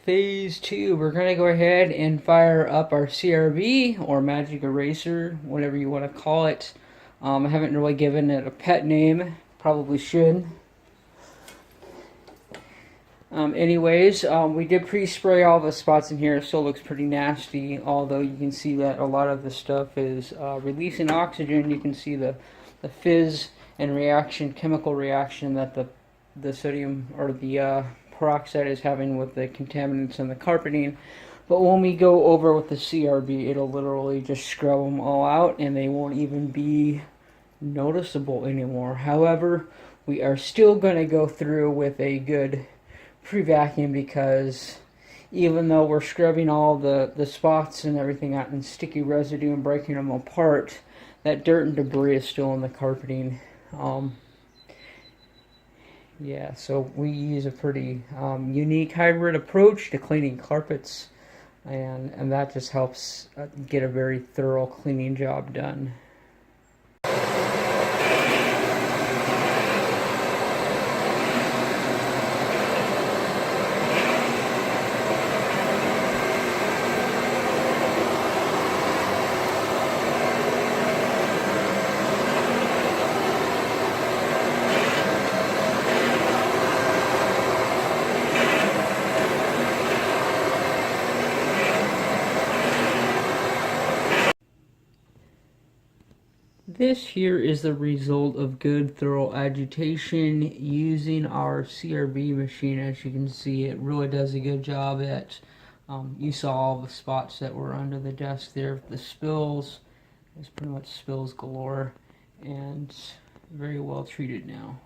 phase 2. We're going to go ahead and fire up our CRB or Magic Eraser, whatever you want to call it. I haven't really given it a pet name. Probably should. We did pre-spray all the spots in here. It still looks pretty nasty, although you can see that a lot of the stuff is releasing oxygen. You can see the fizz and chemical reaction that the sodium or the peroxide is having with the contaminants in the carpeting. But when we go over with the CRB, it'll literally just scrub them all out and they won't even be noticeable anymore. However, we are still going to go through with a good pre-vacuum, because even though we're scrubbing all the spots and everything out and sticky residue and breaking them apart, that dirt and debris is still in the carpeting. Yeah, so we use a pretty unique hybrid approach to cleaning carpets, and that just helps get a very thorough cleaning job done. This here is the result of good thorough agitation using our CRB machine. As you can see, it really does a good job at, you saw all the spots that were under the desk there, the spills. There's pretty much spills galore, and very well treated now.